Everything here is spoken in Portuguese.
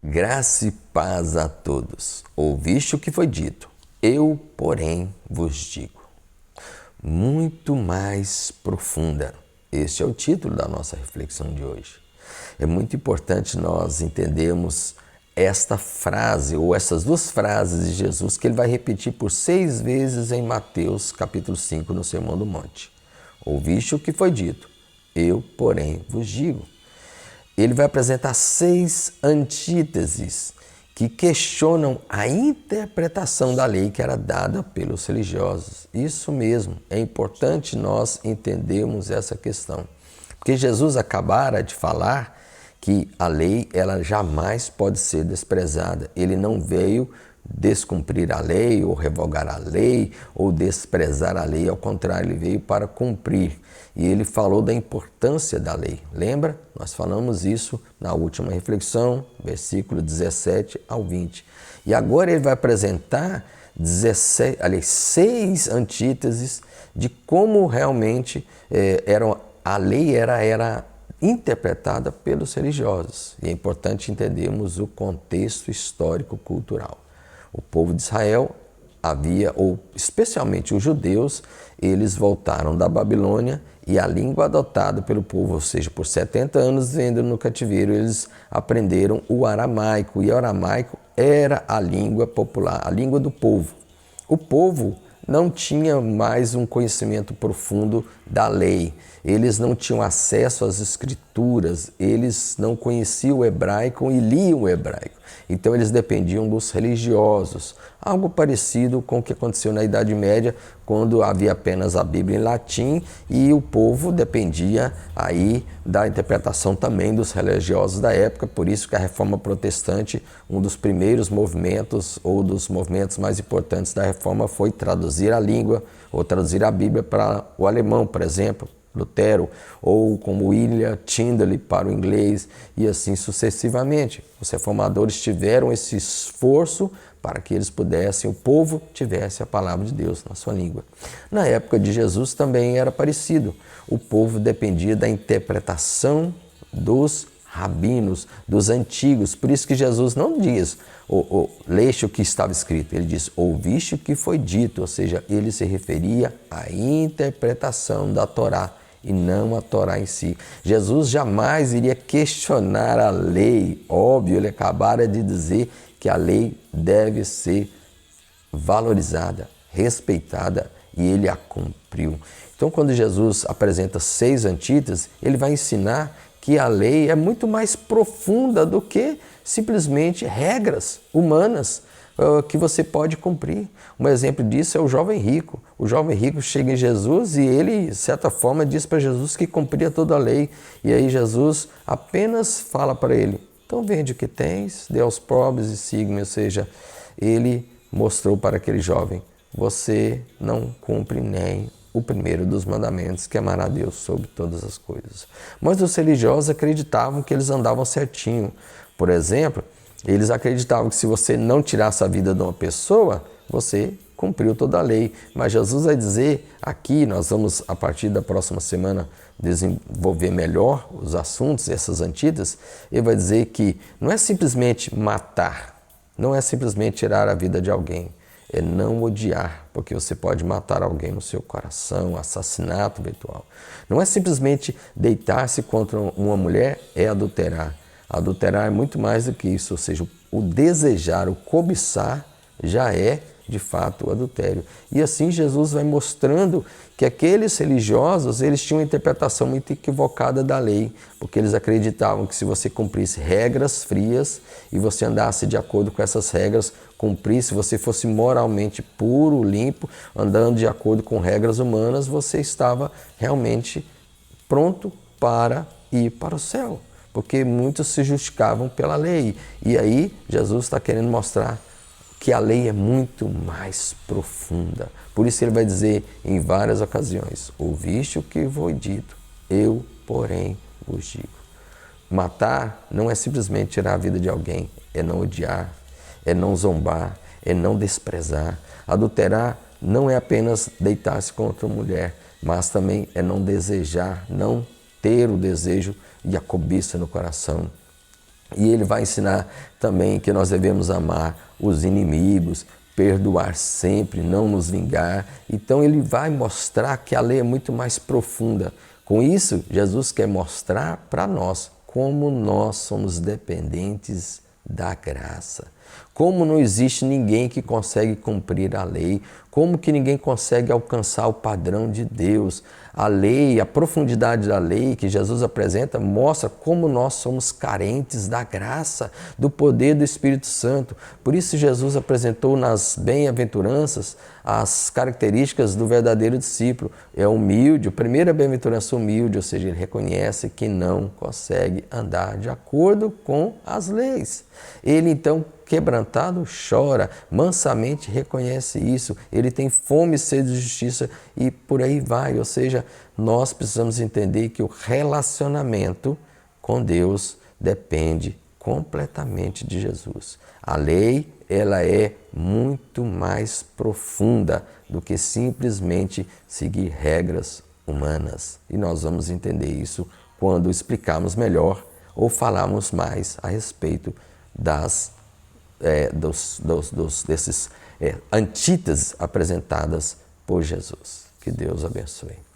Graça e paz a todos. Ouviste o que foi dito, eu, porém, vos digo. Muito mais profunda. Este é o título da nossa reflexão de hoje. É muito importante nós entendermos esta frase, ou essas duas frases de Jesus, que ele vai repetir por 6 vezes em Mateus capítulo 5, no Sermão do Monte. Ouviste o que foi dito, eu, porém, vos digo. Ele vai apresentar 6 antíteses que questionam a interpretação da lei que era dada pelos religiosos. Isso mesmo, é importante nós entendermos essa questão. Porque Jesus acabara de falar que a lei ela jamais pode ser desprezada. Ele não veio descumprir a lei ou revogar a lei ou desprezar a lei, ao contrário, ele veio para cumprir. E ele falou da importância da lei. Lembra? Nós falamos isso na última reflexão, versículo 17 ao 20. E agora ele vai apresentar 6 antíteses de como realmente a lei era interpretada pelos religiosos. E é importante entendermos o contexto histórico-cultural. O povo de Israel ou especialmente os judeus, eles voltaram da Babilônia e a língua adotada pelo povo, ou seja, por 70 anos vivendo no cativeiro, eles aprenderam o aramaico. E o aramaico era a língua popular, a língua do povo. O povo não tinha mais um conhecimento profundo da lei. Eles não tinham acesso às escrituras, eles não conheciam o hebraico e liam o hebraico. Então eles dependiam dos religiosos, algo parecido com o que aconteceu na Idade Média, quando havia apenas a Bíblia em latim e o povo dependia aí da interpretação também dos religiosos da época. Por isso que a Reforma Protestante, um dos primeiros movimentos ou dos movimentos mais importantes da Reforma foi traduzir a língua ou traduzir a Bíblia para o alemão, por exemplo, Lutero, ou como William Tyndale para o inglês, e assim sucessivamente. Os reformadores tiveram esse esforço para que eles pudessem, o povo tivesse a palavra de Deus na sua língua. Na época de Jesus também era parecido. O povo dependia da interpretação dos rabinos, dos antigos. Por isso que Jesus não diz, leste o que estava escrito. Ele diz, ouviste o que foi dito. Ou seja, ele se referia à interpretação da Torá e não a Torá em si. Jesus jamais iria questionar a lei. Óbvio, ele acabara de dizer que a lei deve ser valorizada, respeitada, e ele a cumpriu. Então, quando Jesus apresenta 6 antíteses, ele vai ensinar que a lei é muito mais profunda do que simplesmente regras humanas que você pode cumprir. Um exemplo disso é o jovem rico. O jovem rico chega em Jesus e ele, de certa forma, diz para Jesus que cumpria toda a lei. E aí Jesus apenas fala para ele, então vende o que tens, dê aos pobres e siga-me. Ou seja, ele mostrou para aquele jovem, você não cumpre nem o primeiro dos mandamentos, que é amar a Deus sobre todas as coisas. Mas os religiosos acreditavam que eles andavam certinho. Por exemplo, eles acreditavam que se você não tirasse a vida de uma pessoa, você cumpriu toda a lei. Mas Jesus vai dizer aqui, nós vamos a partir da próxima semana desenvolver melhor os assuntos, essas antíteses, ele vai dizer que não é simplesmente matar, não é simplesmente tirar a vida de alguém, é não odiar, porque você pode matar alguém no seu coração, assassinato virtual. Não é simplesmente deitar-se contra uma mulher, é adulterar. Adulterar é muito mais do que isso, ou seja, o desejar, o cobiçar já é de fato o adultério. E assim Jesus vai mostrando que aqueles religiosos, eles tinham uma interpretação muito equivocada da lei, porque eles acreditavam que se você cumprisse regras frias e você andasse de acordo com essas regras, cumprisse, você fosse moralmente puro, limpo, andando de acordo com regras humanas, você estava realmente pronto para ir para o céu, porque muitos se justificavam pela lei. E aí Jesus está querendo mostrar que a lei é muito mais profunda. Por isso ele vai dizer em várias ocasiões, ouviste o que foi dito, eu, porém, vos digo. Matar não é simplesmente tirar a vida de alguém, é não odiar, é não zombar, é não desprezar. Adulterar não é apenas deitar-se contra uma mulher, mas também é não desejar, não ter o desejo e a cobiça no coração. E ele vai ensinar também que nós devemos amar os inimigos, perdoar sempre, não nos vingar. Então ele vai mostrar que a lei é muito mais profunda. Com isso, Jesus quer mostrar para nós como nós somos dependentes da graça. Como não existe ninguém que consegue cumprir a lei, como que ninguém consegue alcançar o padrão de Deus. A lei, a profundidade da lei que Jesus apresenta mostra como nós somos carentes da graça, do poder do Espírito Santo. Por isso Jesus apresentou nas bem-aventuranças as características do verdadeiro discípulo. É humilde, a primeira bem-aventurança humilde, ou seja, ele reconhece que não consegue andar de acordo com as leis. Ele então, quebrantado, chora, mansamente reconhece isso, ele tem fome e sede de justiça e por aí vai. Ou seja, nós precisamos entender que o relacionamento com Deus depende completamente de Jesus. A lei, ela é muito mais profunda do que simplesmente seguir regras humanas. E nós vamos entender isso quando explicarmos melhor ou falarmos mais a respeito desses antíteses apresentadas por Jesus. Que Deus abençoe.